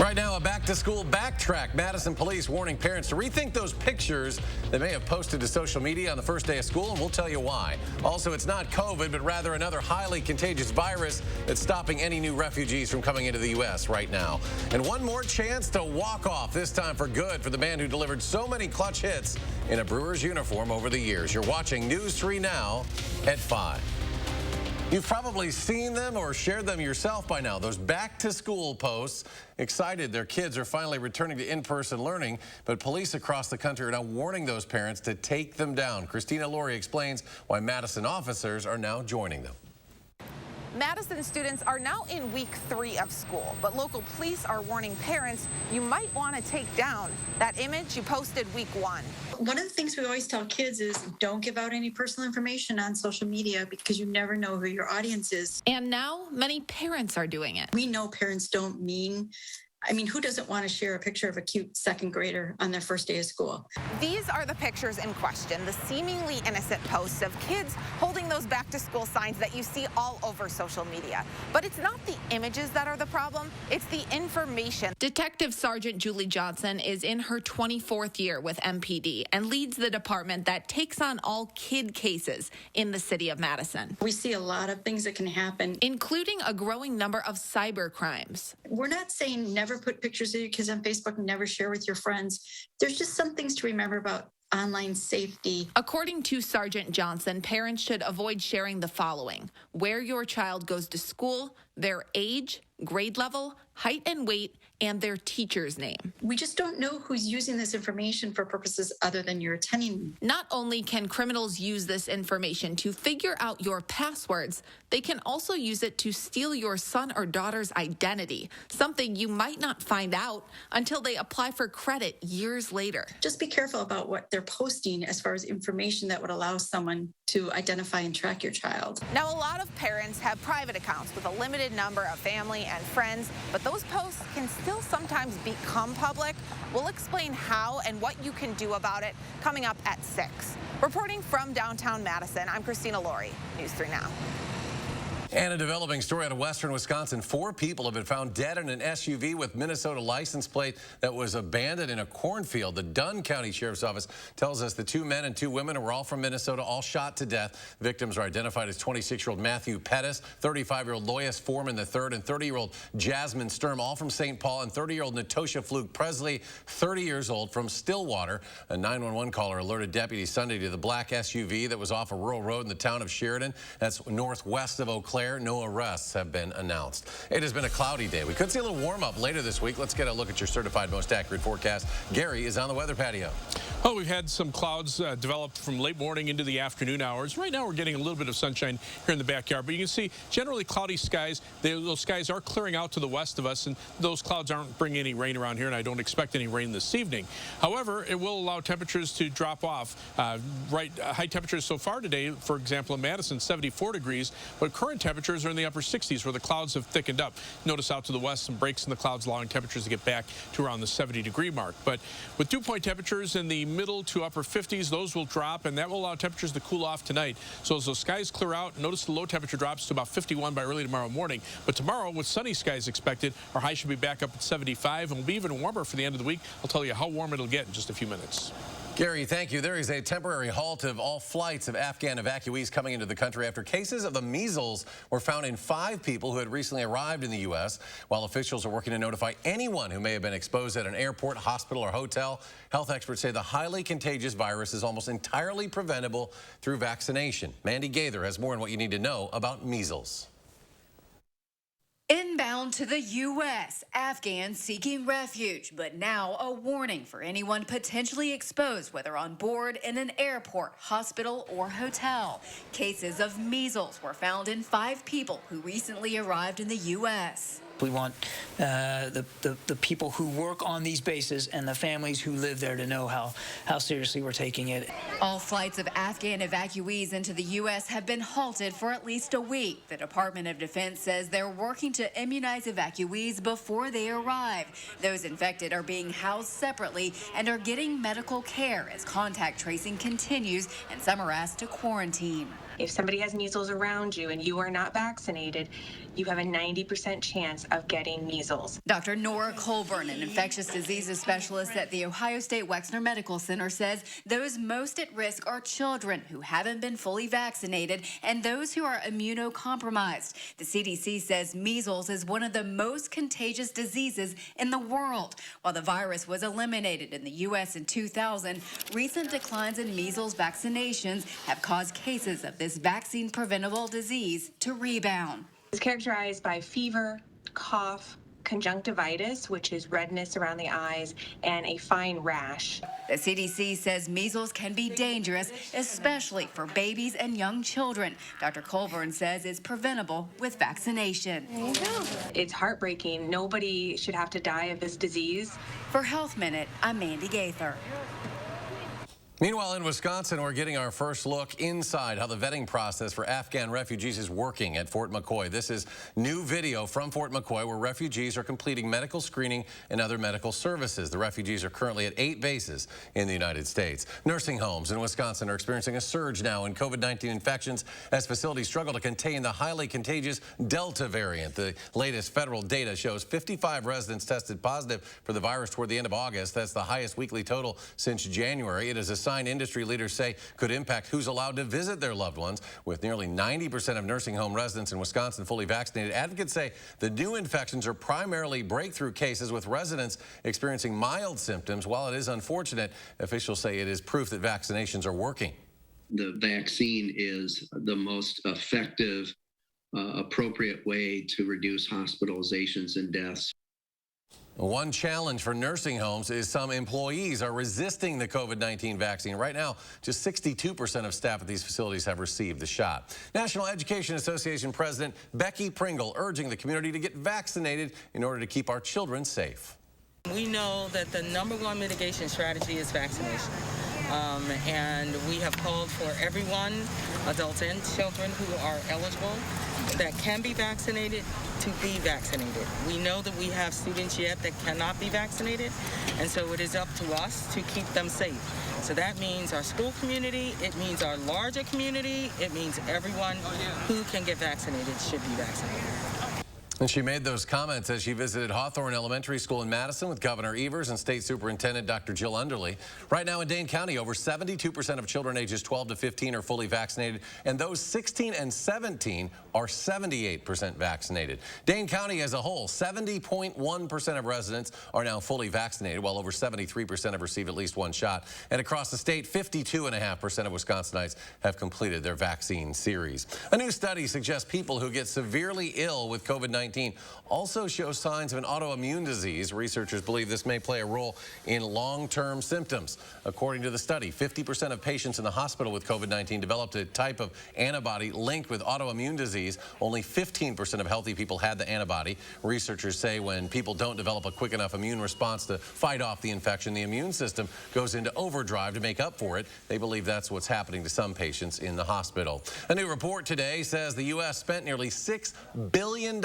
Right now, a back-to-school backtrack. Madison police warning parents to rethink those pictures they may have posted to social media on the first day of school, and we'll tell you why. Also, it's not COVID, but rather another highly contagious virus that's stopping any new refugees from coming into the U.S. right now. And one more chance to walk off, this time for good, for the man who delivered so many clutch hits in a Brewers uniform over the years. You're watching News 3 Now at 5. You've probably seen them or shared them yourself by now. Those back-to-school posts, excited their kids are finally returning to in-person learning, but police across the country are now warning those parents to take them down. Christina Laurie explains why Madison officers are now joining them. Madison students are now in week 3 of school, but local police are warning parents you might want to take down that image you posted week 1. One of the things we always tell kids is don't give out any personal information on social media because you never know who your audience is. And now many parents are doing it. We know parents don't mean, who doesn't want to share a picture of a cute second grader on their first day of school? These are the pictures in question, the seemingly innocent posts of kids holding those back-to-school signs that you see all over social media. But it's not the images that are the problem, it's the information. Detective Sergeant Julie Johnson is in her 24th year with MPD and leads the department that takes on all kid cases in the city of Madison. We see a lot of things that can happen, including a growing number of cyber crimes. We're not saying never put pictures of your kids on Facebook and never share with your friends. There's just some things to remember about online safety. According to Sergeant Johnson, parents should avoid sharing the following: where your child goes to school, their age, grade level, height and weight, and their teacher's name. We just don't know who's using this information for purposes other than you're attending. Not only can criminals use this information to figure out your passwords, they can also use it to steal your son or daughter's identity, something you might not find out until they apply for credit years later. Just be careful about what they're posting as far as information that would allow someone to identify and track your child. Now, a lot of parents have private accounts with a limited number of family and friends, but those posts can still sometimes become public. We'll explain how and what you can do about it coming up at 6. Reporting from downtown Madison, I'm Christina Laurie, News 3 Now. And a developing story out of western Wisconsin. 4 people have been found dead in an SUV with Minnesota license plate that was abandoned in a cornfield. The Dunn County Sheriff's Office tells us the 2 men and 2 women were all from Minnesota, all shot to death. Victims are identified as 26-year-old Matthew Pettis, 35-year-old Lois Foreman III, and 30-year-old Jasmine Sturm, all from St. Paul, and 30-year-old Natosha Fluke Presley, 30 years old, from Stillwater. A 911 caller alerted deputies Sunday to the black SUV that was off a rural road in the town of Sheridan. That's northwest of Eau Claire. No arrests have been announced. It has been a cloudy day. We could see a little warm up later this week. Let's get a look at your certified most accurate forecast. Gary is on the weather patio. Well, we've had some clouds develop from late morning into the afternoon hours. Right now we're getting a little bit of sunshine here in the backyard, but you can see generally cloudy skies. Those skies are clearing out to the west of us, and those clouds aren't bringing any rain around here, and I don't expect any rain this evening. However, it will allow temperatures to drop off. High temperatures so far today, for example, in Madison, 74 degrees, but current temperatures are in the upper 60s where the clouds have thickened up. Notice out to the west some breaks in the clouds allowing temperatures to get back to around the 70-degree mark. But with dew point temperatures in the middle to upper 50s, those will drop, and that will allow temperatures to cool off tonight. So as those skies clear out, notice the low temperature drops to about 51 by early tomorrow morning. But tomorrow, with sunny skies expected, our high should be back up at 75 and will be even warmer for the end of the week. I'll tell you how warm it'll get in just a few minutes. Gary, thank you. There is a temporary halt of all flights of Afghan evacuees coming into the country after cases of the measles were found in 5 people who had recently arrived in the U.S. While officials are working to notify anyone who may have been exposed at an airport, hospital, or hotel, health experts say the highly contagious virus is almost entirely preventable through vaccination. Mandy Gaither has more on what you need to know about measles. Inbound to the U.S., Afghans seeking refuge, but now a warning for anyone potentially exposed, whether on board, in an airport, hospital, or hotel. Cases of measles were found in 5 people who recently arrived in the U.S. We want the people who work on these bases and the families who live there to know how seriously we're taking it. All flights of Afghan evacuees into the U.S. have been halted for at least a week. The Department of Defense says they're working to immunize evacuees before they arrive. Those infected are being housed separately and are getting medical care as contact tracing continues, and some are asked to quarantine. If somebody has measles around you and you are not vaccinated, you have a 90% chance of getting measles. Dr. Nora Colburn, an infectious diseases specialist at the Ohio State Wexner Medical Center, says those most at risk are children who haven't been fully vaccinated and those who are immunocompromised. The CDC says measles is one of the most contagious diseases in the world. While the virus was eliminated in the U.S. in 2000, recent declines in measles vaccinations have caused cases of this vaccine-preventable disease to rebound. It's characterized by fever, cough, conjunctivitis, which is redness around the eyes, and a fine rash. The CDC says measles can be dangerous, especially for babies and young children. Dr. Colburn says it's preventable with vaccination. There you go. It's heartbreaking. Nobody should have to die of this disease. For Health Minute, I'm Mandy Gaither. Meanwhile, in Wisconsin, we're getting our first look inside how the vetting process for Afghan refugees is working at Fort McCoy. This is new video from Fort McCoy where refugees are completing medical screening and other medical services. The refugees are currently at 8 bases in the United States. Nursing homes in Wisconsin are experiencing a surge now in COVID-19 infections as facilities struggle to contain the highly contagious Delta variant. The latest federal data shows 55 residents tested positive for the virus toward the end of August. That's the highest weekly total since January. It is a industry leaders say could impact who's allowed to visit their loved ones. With nearly 90% of nursing home residents in Wisconsin fully vaccinated, advocates say the new infections are primarily breakthrough cases with residents experiencing mild symptoms. While it is unfortunate, officials say it is proof that vaccinations are working. The vaccine is the most effective, appropriate way to reduce hospitalizations and deaths. One challenge for nursing homes is some employees are resisting the COVID-19 vaccine. Right now, just 62% of staff at these facilities have received the shot. National Education Association President Becky Pringle urging the community to get vaccinated in order to keep our children safe. We know that the #1 mitigation strategy is vaccination. And we have called for everyone, adults and children who are eligible, that can be vaccinated, to be vaccinated. We know that we have students yet that cannot be vaccinated, and so it is up to us to keep them safe. So that means our school community, it means our larger community, it means everyone who can get vaccinated should be vaccinated. And she made those comments as she visited Hawthorne Elementary School in Madison with Governor Evers and State Superintendent Dr. Jill Underly. Right now in Dane County, over 72% of children ages 12 to 15 are fully vaccinated, and those 16 and 17 are 78% vaccinated. Dane County as a whole, 70.1% of residents are now fully vaccinated, while over 73% have received at least one shot. And across the state, 52.5% of Wisconsinites have completed their vaccine series. A new study suggests people who get severely ill with COVID-19 also show signs of an autoimmune disease. Researchers believe this may play a role in long-term symptoms. According to the study, 50% of patients in the hospital with COVID-19 developed a type of antibody linked with autoimmune disease. Only 15% of healthy people had the antibody. Researchers say when people don't develop a quick enough immune response to fight off the infection, the immune system goes into overdrive to make up for it. They believe that's what's happening to some patients in the hospital. A new report today says the U.S. spent nearly $6 billion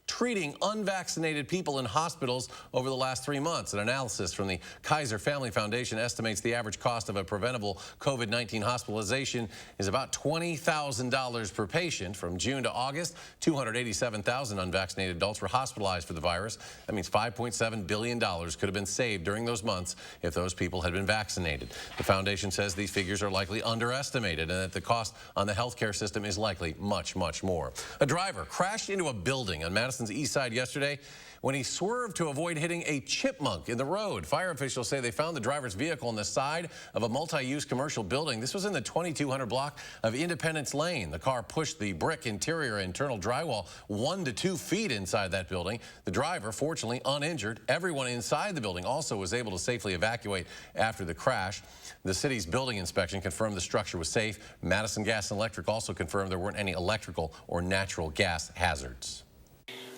treating unvaccinated people in hospitals over the last 3 months. An analysis from the Kaiser Family Foundation estimates the average cost of a preventable COVID-19 hospitalization is about $20,000 per patient. From June to August, 287,000 unvaccinated adults were hospitalized for the virus. That means $5.7 billion could have been saved during those months if those people had been vaccinated. The foundation says these figures are likely underestimated and that the cost on the healthcare system is likely much, much more. A driver crashed into a building on Madison's east side yesterday when he swerved to avoid hitting a chipmunk in the road. Fire officials say they found the driver's vehicle on the side of a multi-use commercial building. This was in the 2200 block of Independence Lane. The car pushed the brick interior internal drywall 1 to 2 feet inside that building. The driver, fortunately uninjured. Everyone inside the building also was able to safely evacuate after the crash. The city's building inspection confirmed the structure was safe. Madison Gas and Electric also confirmed there weren't any electrical or natural gas hazards.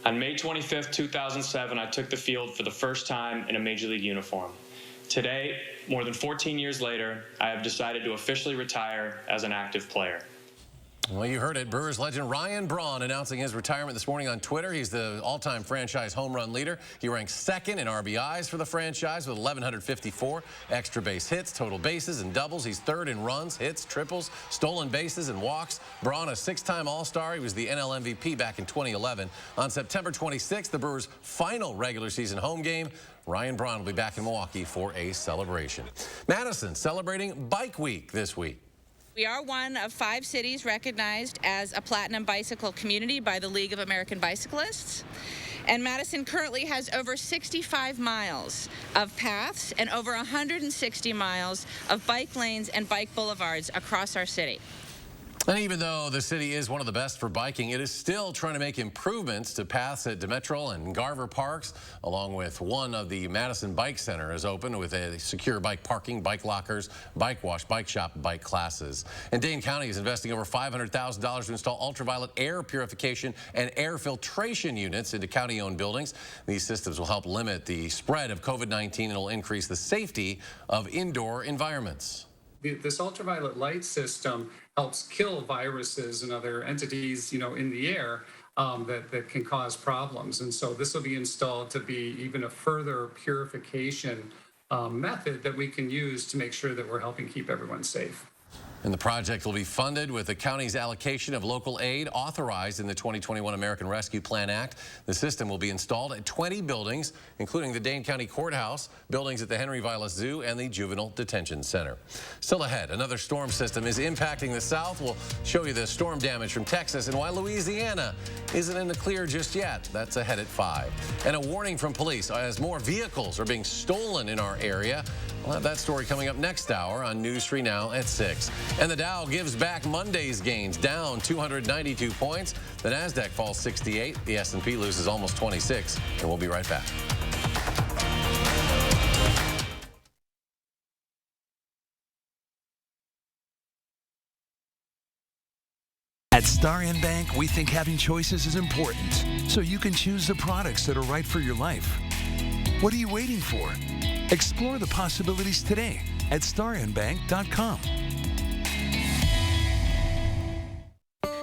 On May 25th, 2007, I took the field for the first time in a Major League uniform. Today, more than 14 years later, I have decided to officially retire as an active player. Well, you heard it. Brewers legend Ryan Braun announcing his retirement this morning on Twitter. He's the all-time franchise home run leader. He ranks second in RBIs for the franchise with 1,154 extra base hits, total bases, and doubles. He's third in runs, hits, triples, stolen bases, and walks. Braun, a six-time All-Star. He was the NL MVP back in 2011. On September 26th, the Brewers' final regular season home game, Ryan Braun will be back in Milwaukee for a celebration. Madison celebrating Bike Week this week. We are one of 5 cities recognized as a Platinum Bicycle Community by the League of American Bicyclists. And Madison currently has over 65 miles of paths and over 160 miles of bike lanes and bike boulevards across our city. And even though the city is one of the best for biking, it is still trying to make improvements to paths at Demetral and Garver Parks, along with one of the Madison Bike Center is open with a secure bike parking, bike lockers, bike wash, bike shop, bike classes. And Dane County is investing over $500,000 to install ultraviolet air purification and air filtration units into county-owned buildings. These systems will help limit the spread of COVID-19 and will increase the safety of indoor environments. This ultraviolet light system helps kill viruses and other entities, in the air that can cause problems. And so this will be installed to be even a further purification method that we can use to make sure that we're helping keep everyone safe. And the project will be funded with the county's allocation of local aid authorized in the 2021 American Rescue Plan Act. The system will be installed at 20 buildings, including the Dane County Courthouse, buildings at the Henry Vilas Zoo, and the Juvenile Detention Center. Still ahead, another storm system is impacting the South. We'll show you the storm damage from Texas and why Louisiana isn't in the clear just yet. That's ahead at 5. And a warning from police as more vehicles are being stolen in our area. We'll have that story coming up next hour on News 3 Now at 6. And the Dow gives back Monday's gains, down 292 points. The Nasdaq falls 68. The S&P loses almost 26. And we'll be right back. At Star N Bank, we think having choices is important, so you can choose the products that are right for your life. What are you waiting for? Explore the possibilities today at starnbank.com.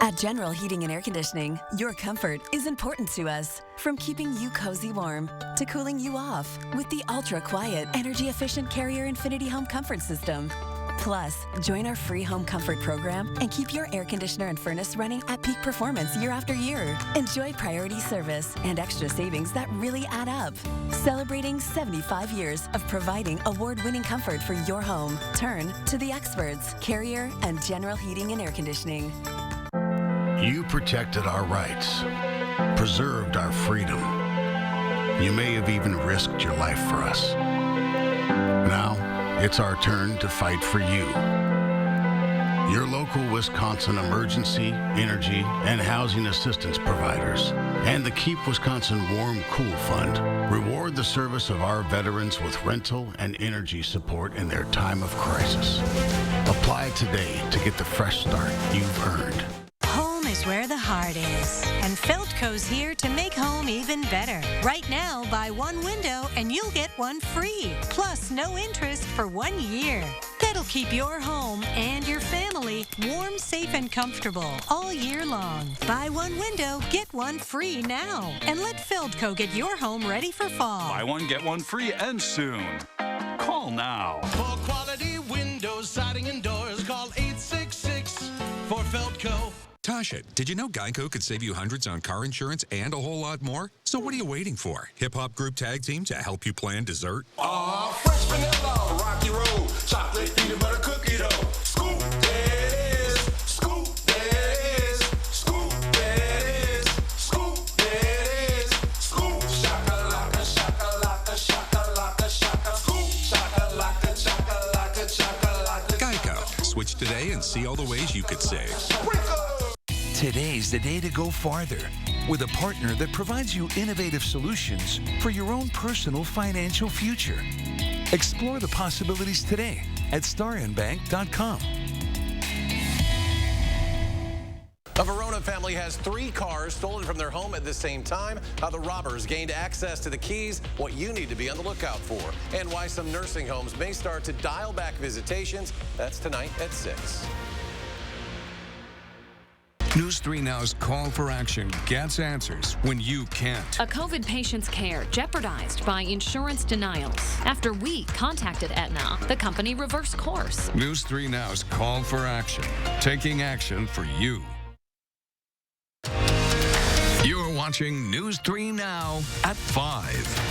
At General Heating and Air Conditioning, your comfort is important to us. From keeping you cozy warm to cooling you off with the ultra-quiet, energy-efficient Carrier Infinity Home Comfort System. Plus, join our free home comfort program and keep your air conditioner and furnace running at peak performance year after year. Enjoy priority service and extra savings that really add up. Celebrating 75 years of providing award-winning comfort for your home. Turn to the experts, Carrier and General Heating and Air Conditioning. You protected our rights, preserved our freedom. You may have even risked your life for us. Now, it's our turn to fight for you. Your local Wisconsin emergency, energy, and housing assistance providers and the Keep Wisconsin Warm Cool Fund reward the service of our veterans with rental and energy support in their time of crisis. Apply today to get the fresh start you've earned. Home is where the heart is, and Feldco's here to make home even better. Right now, buy one window and you'll get one free, plus no interest for 1 year. That'll keep your home and your family warm, safe, and comfortable all year long. Buy one window, get one free now, and let Feldco get your home ready for fall. Buy one, get one free, and soon. Call now. For quality windows, siding, and doors, call 866 for Feldco. Tasha, did you know Geico could save you hundreds on car insurance and a whole lot more? So what are you waiting for? Hip-hop group tag team to help you plan dessert? Fresh vanilla, rocky road, chocolate, peanut butter cookie dough. Scoop, there it is. Scoop, there it is. Scoop, there it is. Scoop, there it is. Scoop, shakalaka, shakalaka, shakalaka, shaka. Scoop, shakalaka, shakalaka, shakalaka. Geico. Switch today and see all the ways you could save. Today's the day to go farther with a partner that provides you innovative solutions for your own personal financial future. Explore the possibilities today at starnbank.com. A Verona family has 3 cars stolen from their home at the same time, how the robbers gained access to the keys, what you need to be on the lookout for, and why some nursing homes may start to dial back visitations. That's tonight at 6. News 3 Now's Call for Action gets answers when you can't. A COVID patient's care jeopardized by insurance denials. After we contacted Aetna, the company reversed course. News 3 Now's Call for Action, taking action for you. You're watching News 3 Now at 5.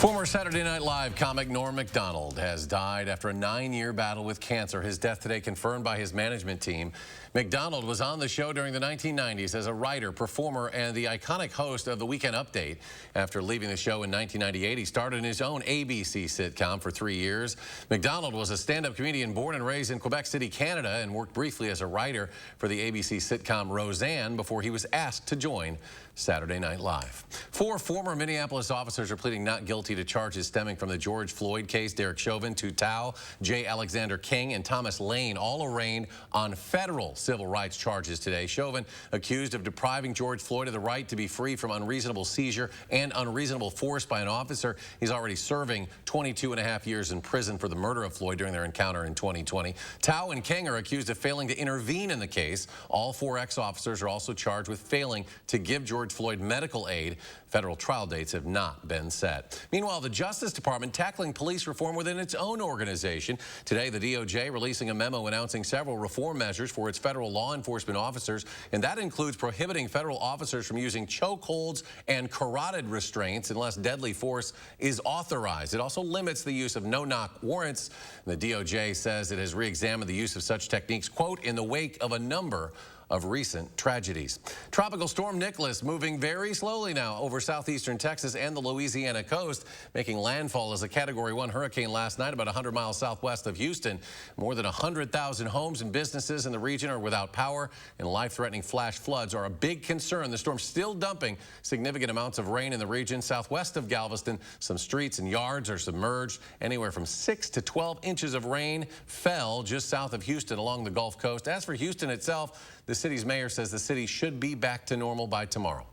Former Saturday Night Live comic Norm Macdonald has died after a 9-year battle with cancer. His death today confirmed by his management team. Macdonald was on the show during the 1990s as a writer, performer, and the iconic host of The Weekend Update. After leaving the show in 1998, he started his own ABC sitcom for 3 years. Macdonald was a stand-up comedian born and raised in Quebec City, Canada, and worked briefly as a writer for the ABC sitcom Roseanne before he was asked to join Saturday Night Live. 4 former Minneapolis officers are pleading not guilty to charges stemming from the George Floyd case. Derek Chauvin, Tu Tao, J. Alexander King, and Thomas Lane all arraigned on federal civil rights charges today. Chauvin accused of depriving George Floyd of the right to be free from unreasonable seizure and unreasonable force by an officer. He's already serving 22.5 years in prison for the murder of Floyd during their encounter in 2020. Tao and King are accused of failing to intervene in the case. All 4 ex-officers are also charged with failing to give George Floyd medical aid. Federal trial dates have not been set. Meanwhile, the Justice Department tackling police reform within its own organization. Today, the DOJ releasing a memo announcing several reform measures for its federal law enforcement officers, and that includes prohibiting federal officers from using chokeholds and carotid restraints unless deadly force is authorized. It also limits the use of no-knock warrants. The DOJ says it has re-examined the use of such techniques, quote, in the wake of a number of recent tragedies. Tropical storm Nicholas moving very slowly now over southeastern Texas and the Louisiana coast, making landfall as a Category 1 hurricane last night about 100 miles southwest of Houston. More than 100,000 homes and businesses in the region are without power, and life-threatening flash floods are a big concern. The storm's still dumping significant amounts of rain in the region. Southwest of Galveston, some streets and yards are submerged. Anywhere from 6 to 12 inches of rain fell just south of Houston along the Gulf Coast. As for Houston itself, the city's mayor says the city should be back to normal by tomorrow.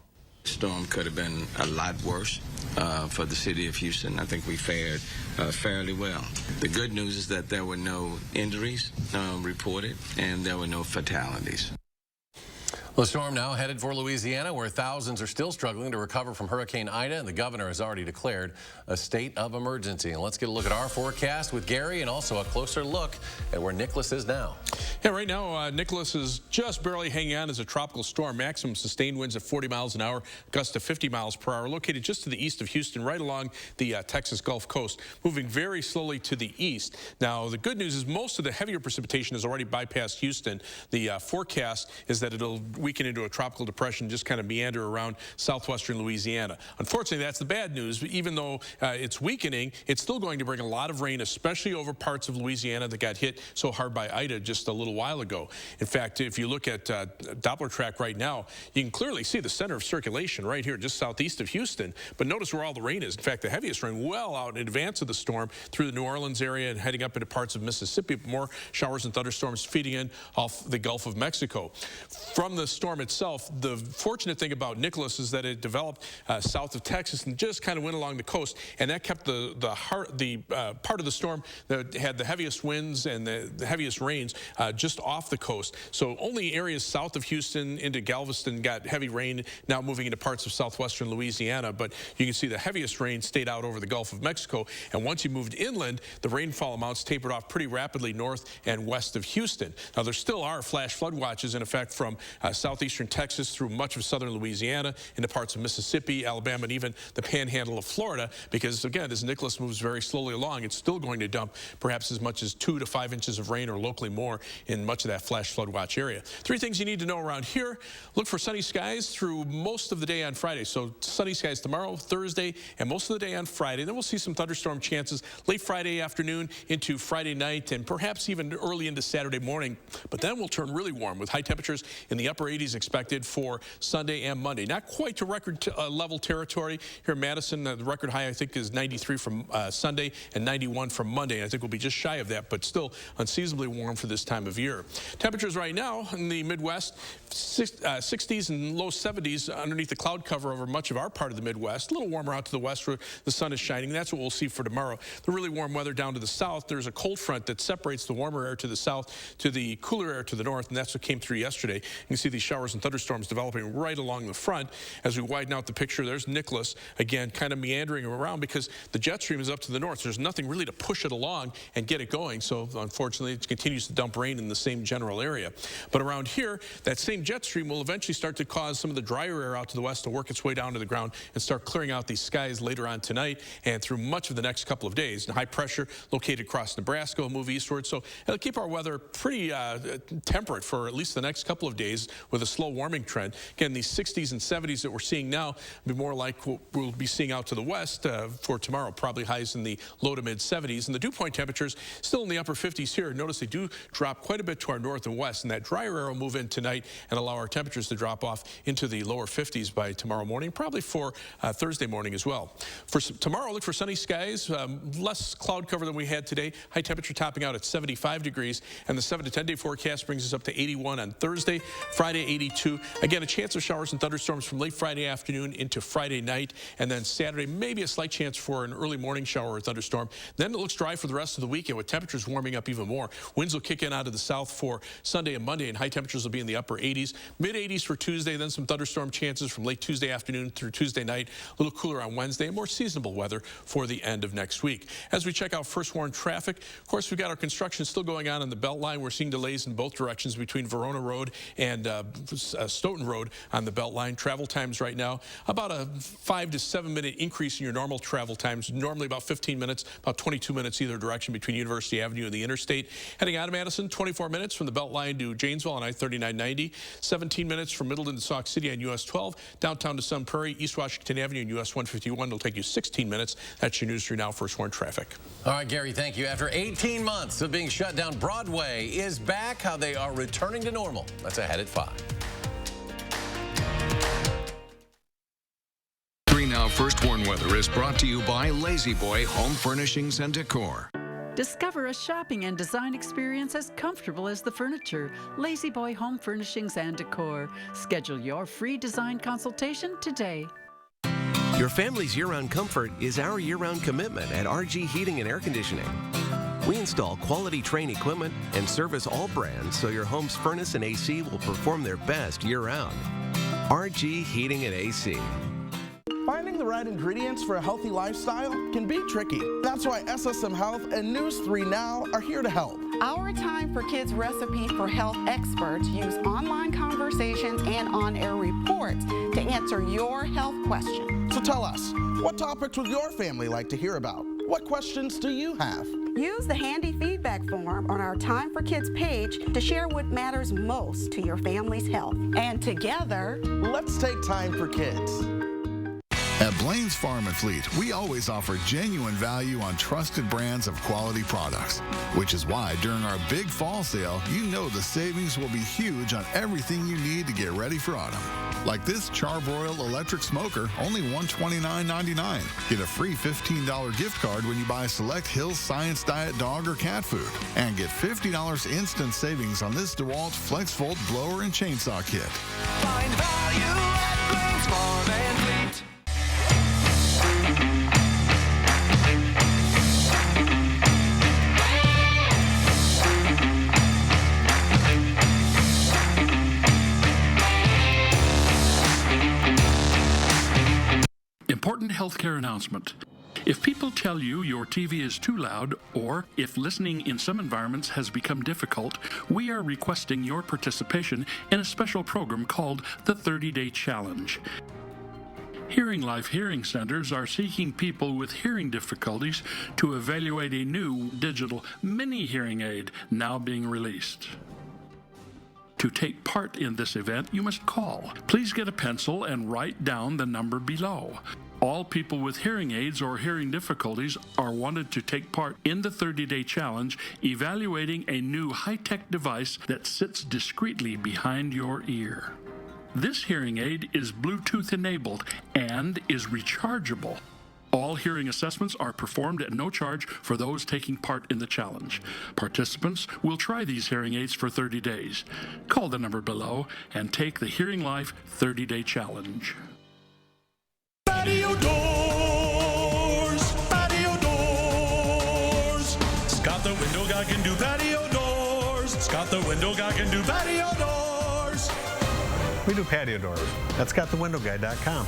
The storm could have been a lot worse for the city of Houston. I think we fared fairly well. The good news is that there were no injuries reported and there were no fatalities. The storm now headed for Louisiana, where thousands are still struggling to recover from Hurricane Ida, and the governor has already declared a state of emergency. And let's get a look at our forecast with Gary and also a closer look at where Nicholas is now. Yeah, right now, Nicholas is just barely hanging on as a tropical storm. Maximum sustained winds at 40 miles an hour, gusts to 50 miles per hour, located just to the east of Houston, right along the Texas Gulf Coast, moving very slowly to the east. Now, the good news is most of the heavier precipitation has already bypassed Houston. The forecast is that it'll weaken into a tropical depression, just kind of meander around southwestern Louisiana. Unfortunately, that's the bad news. Even though it's weakening, it's still going to bring a lot of rain, especially over parts of Louisiana that got hit so hard by Ida just a little while ago. In fact, if you look at Doppler track right now, you can clearly see the center of circulation right here, just southeast of Houston. But notice where all the rain is. In fact, the heaviest rain well out in advance of the storm through the New Orleans area and heading up into parts of Mississippi. More showers and thunderstorms feeding in off the Gulf of Mexico. From the storm itself, the fortunate thing about Nicholas is that it developed south of Texas and just kind of went along the coast, and that kept the part of the storm that had the heaviest winds and the heaviest rains just off the coast. So only areas south of Houston into Galveston got heavy rain, now moving into parts of southwestern Louisiana, but you can see the heaviest rain stayed out over the Gulf of Mexico, and once you moved inland, the rainfall amounts tapered off pretty rapidly north and west of Houston. Now, there still are flash flood watches in effect from southeastern Texas through much of southern Louisiana into parts of Mississippi, Alabama, and even the panhandle of Florida, because again, as Nicholas moves very slowly along, it's still going to dump perhaps as much as 2 to 5 inches of rain, or locally more, in much of that flash flood watch area. 3 things you need to know around here. Look for sunny skies through most of the day on Friday. So sunny skies tomorrow, Thursday, and most of the day on Friday. Then we'll see some thunderstorm chances late Friday afternoon into Friday night, and perhaps even early into Saturday morning. But then we'll turn really warm with high temperatures in the upper 80s 80s expected for Sunday and Monday. Not quite to record level territory here in Madison. The record high, I think, is 93 from Sunday and 91 from Monday. I think we'll be just shy of that, but still unseasonably warm for this time of year. Temperatures right now in the Midwest, 60s and low 70s underneath the cloud cover over much of our part of the Midwest. A little warmer out to the west where the sun is shining. That's what we'll see for tomorrow. The really warm weather down to the south. There's a cold front that separates the warmer air to the south to the cooler air to the north, and that's what came through yesterday. You can see these showers and thunderstorms developing right along the front. As we widen out the picture, there's Nicholas, again, kind of meandering around because the jet stream is up to the north. There's nothing really to push it along and get it going, so unfortunately it continues to dump rain in the same general area. But around here, that same jet stream will eventually start to cause some of the drier air out to the west to work its way down to the ground and start clearing out these skies later on tonight and through much of the next couple of days. And high pressure located across Nebraska will move eastward, so it'll keep our weather pretty temperate for at least the next couple of days with a slow warming trend. Again, these 60s and 70s that we're seeing now will be more like what we'll be seeing out to the west for tomorrow, probably highs in the low to mid 70s. And the dew point temperatures still in the upper 50s here. Notice they do drop quite a bit to our north and west, and that drier air will move in tonight and allow our temperatures to drop off into the lower 50s by tomorrow morning, probably for Thursday morning as well. For tomorrow, look for sunny skies, less cloud cover than we had today. High temperature topping out at 75 degrees, and the 7 to 10 day forecast brings us up to 81 on Thursday, Friday 82. Again, a chance of showers and thunderstorms from late Friday afternoon into Friday night, and then Saturday maybe a slight chance for an early morning shower or thunderstorm. Then it looks dry for the rest of the weekend with temperatures warming up even more. Winds will kick in out of the south for Sunday and Monday, and high temperatures will be in the upper 80s, mid 80s for Tuesday, then some thunderstorm chances from late Tuesday afternoon through Tuesday night. A little cooler on Wednesday, and more seasonable weather for the end of next week. As we check out first warn traffic, of course, we've got our construction still going on the Beltline. We're seeing delays in both directions between Verona Road and Stoughton Road on the Beltline. Travel times right now, about a 5 to 7 minute increase in your normal travel times. Normally about 15 minutes, about 22 minutes either direction between University Avenue and the interstate. Heading out of Madison, 24 minutes from the Beltline to Janesville on I-3990, 17 minutes from Middleton to Sauk City on US 12, downtown to Sun Prairie, East Washington Avenue and US 151. It'll take you 16 minutes. That's your News 3 Now first warn traffic. All right, Gary, thank you. After 18 months of being shut down, Broadway is back. How they are returning to normal. That's ahead at 5. 3 Now First Warn Weather is brought to you by Lazy Boy Home Furnishings and Decor. Discover a shopping and design experience as comfortable as the furniture. Lazy Boy Home Furnishings and Decor. Schedule your free design consultation today. Your family's year-round comfort is our year-round commitment at RG Heating and Air Conditioning. We install quality Trane equipment and service all brands so your home's furnace and AC will perform their best year-round. RG Heating and AC. Finding the right ingredients for a healthy lifestyle can be tricky. That's why SSM Health and News 3 Now are here to help. Our Time for Kids recipe for health experts use online conversations and on-air reports to answer your health questions. So tell us, what topics would your family like to hear about? What questions do you have? Use the handy feedback form on our Time for Kids page to share what matters most to your family's health. And together, let's take time for kids. At Blaine's Farm and Fleet, we always offer genuine value on trusted brands of quality products, which is why during our big fall sale, you know the savings will be huge on everything you need to get ready for autumn. Like this Charbroil electric smoker, only $129.99. Get a free $15 gift card when you buy select Hill's Science Diet dog or cat food. And get $50 instant savings on this DeWalt FlexVolt blower and chainsaw kit. Find value at Blaine's Farm and Fleet. Important healthcare announcement. If people tell you your TV is too loud, or if listening in some environments has become difficult, we are requesting your participation in a special program called the 30-Day Challenge. Hearing Life Hearing Centers are seeking people with hearing difficulties to evaluate a new digital mini hearing aid now being released. To take part in this event, you must call. Please get a pencil and write down the number below. All people with hearing aids or hearing difficulties are wanted to take part in the 30-Day Challenge, evaluating a new high-tech device that sits discreetly behind your ear. This hearing aid is Bluetooth enabled and is rechargeable. All hearing assessments are performed at no charge for those taking part in the challenge. Participants will try these hearing aids for 30 days. Call the number below and take the Hearing Life 30-Day Challenge. Patio doors, patio doors. Scott the window guy can do patio doors. Scott the window guy can do patio doors. We do patio doors at scottthewindowguy.com.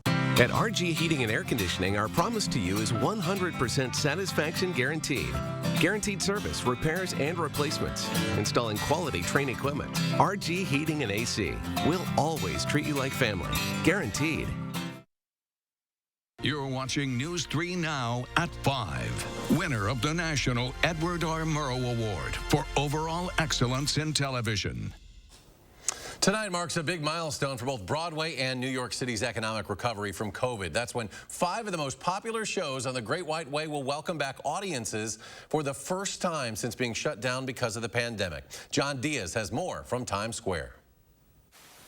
At RG Heating and Air Conditioning, our promise to you is 100% satisfaction guaranteed. Guaranteed service, repairs, and replacements. Installing quality Trane equipment. RG Heating and AC. We'll always treat you like family. Guaranteed. You're watching News 3 Now at 5. Winner of the National Edward R. Murrow Award for Overall Excellence in Television. Tonight marks a big milestone for both Broadway and New York City's economic recovery from COVID. That's when 5 of the most popular shows on the Great White Way will welcome back audiences for the first time since being shut down because of the pandemic. John Diaz has more from Times Square.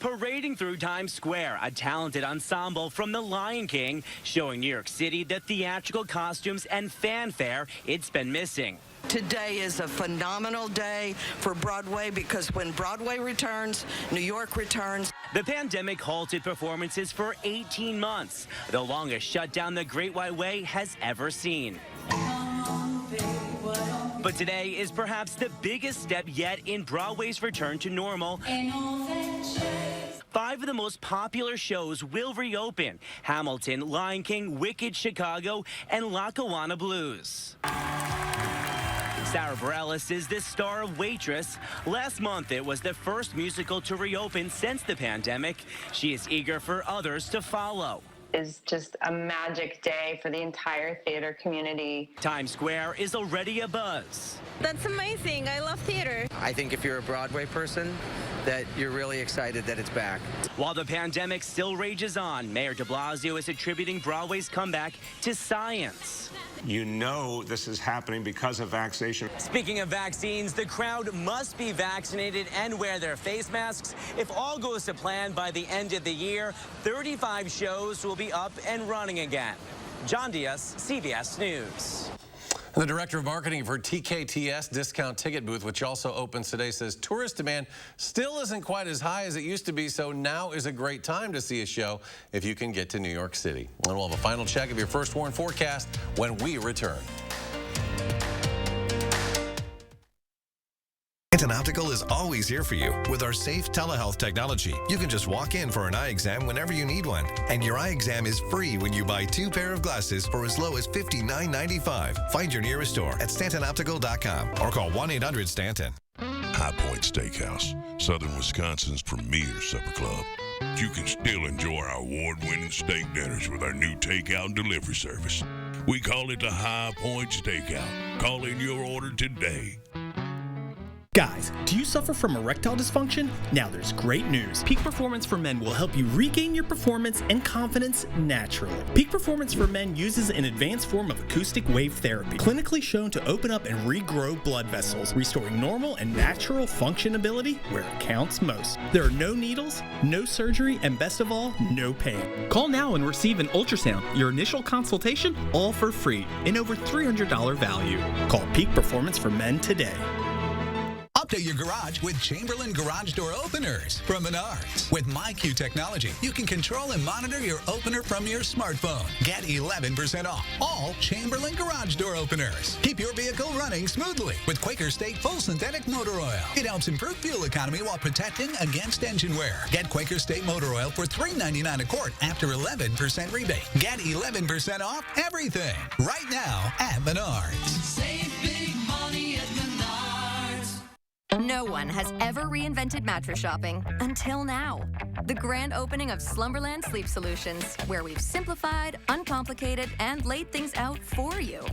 Parading through Times Square, a talented ensemble from The Lion King, showing New York City the theatrical costumes and fanfare it's been missing. Today is a phenomenal day for Broadway because when Broadway returns, New York returns. The pandemic halted performances for 18 months, the longest shutdown the Great White Way has ever seen. But today is perhaps the biggest step yet in Broadway's return to normal. 5 of the most popular shows will reopen: Hamilton, Lion King, Wicked, Chicago, and Lackawanna Blues. Sarah Bareilles is the star of Waitress. Last month, it was the first musical to reopen since the pandemic. She is eager for others to follow. Is just a magic day for the entire theater community. Times Square is already abuzz. That's amazing. I love theater. I think if you're a Broadway person, that you're really excited that it's back. While the pandemic still rages on, Mayor de Blasio is attributing Broadway's comeback to science. You know this is happening because of vaccination. Speaking of vaccines, the crowd must be vaccinated and wear their face masks. If all goes to plan, by the end of the year, 35 shows will be up and running again. John Diaz, CBS News. And the director of marketing for TKTS Discount Ticket Booth, which also opens today, says tourist demand still isn't quite as high as it used to be, so now is a great time to see a show if you can get to New York City. And we'll have a final check of your first warn forecast when we return. Stanton Optical is always here for you with our safe telehealth technology. You can just walk in for an eye exam whenever you need one, and your eye exam is free when you buy 2 pair of glasses for as low as $59.95. Find your nearest store at StantonOptical.com or call 1-800-STANTON. High Point Steakhouse, Southern Wisconsin's premier supper club. You can still enjoy our award-winning steak dinners with our new takeout and delivery service. We call it the High Point Steakout. Call in your order today. Guys, do you suffer from erectile dysfunction? Now there's great news. Peak Performance for Men will help you regain your performance and confidence naturally. Peak Performance for Men uses an advanced form of acoustic wave therapy, clinically shown to open up and regrow blood vessels, restoring normal and natural functionability where it counts most. There are no needles, no surgery, and best of all, no pain. Call now and receive an ultrasound, your initial consultation, all for free, and over $300 value. Call Peak Performance for Men today. Update your garage with Chamberlain Garage Door Openers from Menards. With MyQ technology, you can control and monitor your opener from your smartphone. Get 11% off all Chamberlain Garage Door Openers. Keep your vehicle running smoothly with Quaker State Full Synthetic Motor Oil. It helps improve fuel economy while protecting against engine wear. Get Quaker State Motor Oil for $3.99 a quart after 11% rebate. Get 11% off everything right now at Menards. Save big money at Menards. No one has ever reinvented mattress shopping until now. The grand opening of Slumberland Sleep Solutions, where we've simplified, uncomplicated, and laid things out for you.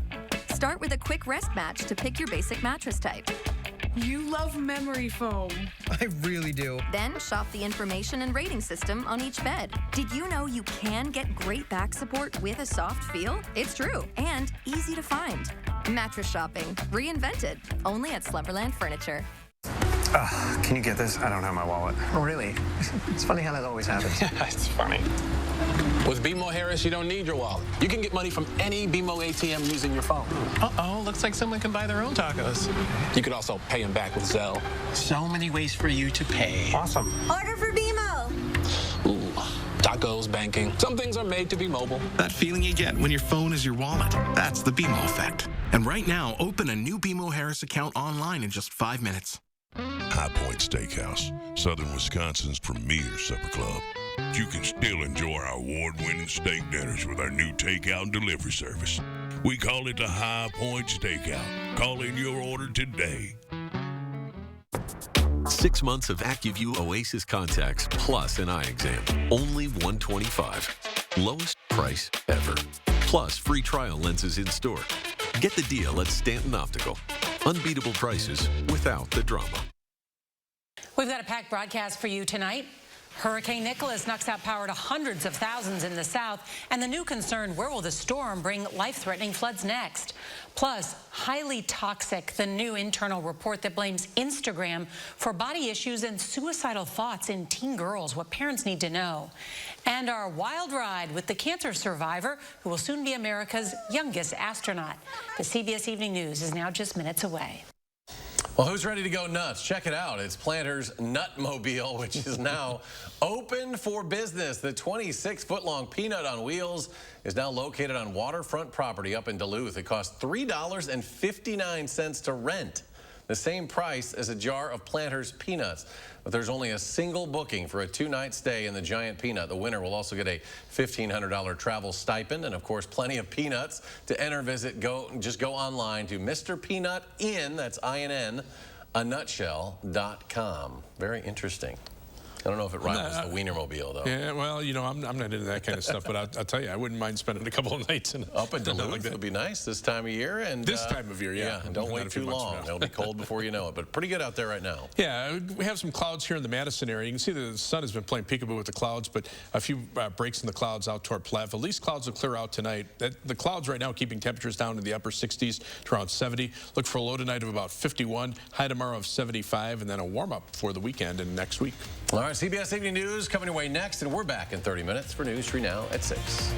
Start with a quick rest match to pick your basic mattress type. You love memory foam. I really do. Then shop the information and rating system on each bed. Did you know you can get great back support with a soft feel? It's true, and easy to find. Mattress shopping, reinvented, only at Slumberland Furniture. Can you get this? I don't have my wallet. Oh, really? It's funny how that always happens. Yeah, it's funny. With BMO Harris, you don't need your wallet. You can get money from any BMO ATM using your phone. Uh-oh, looks like someone can buy their own tacos. You could also pay them back with Zelle. So many ways for you to pay. Awesome. Order for BMO. Ooh, tacos, banking. Some things are made to be mobile. That feeling you get when your phone is your wallet. That's the BMO effect. And right now, open a new BMO Harris account online in just 5 minutes. High Point Steakhouse, Southern Wisconsin's premier supper club. You can still enjoy our award-winning steak dinners with our new takeout and delivery service. We call it the High Point Steakout. Call in your order today. 6 months of AccuView Oasis contacts plus an eye exam. Only $125. Lowest price ever. Plus free trial lenses in store. Get the deal at Stanton Optical. Unbeatable prices without the drama. We've got a packed broadcast for you tonight. Hurricane Nicholas knocks out power to hundreds of thousands in the south, and the new concern, where will the storm bring life-threatening floods next? Plus, highly toxic, the new internal report that blames Instagram for body issues and suicidal thoughts in teen girls, what parents need to know. And our wild ride with the cancer survivor who will soon be America's youngest astronaut. The CBS Evening News is now just minutes away. Well, who's ready to go nuts? Check it out. It's Planters Nutmobile, which is now open for business. The 26-foot-long peanut on wheels is now located on waterfront property up in Duluth. It costs $3.59 to rent, the same price as a jar of Planters peanuts. But there's only a single booking for a 2-night stay in the giant peanut. The winner will also get a $1,500 travel stipend and, of course, plenty of peanuts. To enter, just go online to Mr. Peanut Inn, that's I-N-N, a nutshell.com. Very interesting. I don't know if it rivals the Wienermobile, though. Yeah, well, you know, I'm not into that kind of stuff, but I'll tell you, I wouldn't mind spending a couple of nights in up in Duluth. Like that would be nice this time of year. And this time of year, yeah. And don't wait too long. It'll be cold before you know it, but pretty good out there right now. Yeah, we have some clouds here in the Madison area. You can see the sun has been playing peekaboo with the clouds, but a few breaks in the clouds out toward Platteville. These clouds will clear out tonight. The clouds right now keeping temperatures down in the upper 60s to around 70. Look for a low tonight of about 51, high tomorrow of 75, and then a warm-up for the weekend and next week. All right, CBS Evening News coming your way next, and we're back in 30 minutes for News 3 Now at 6.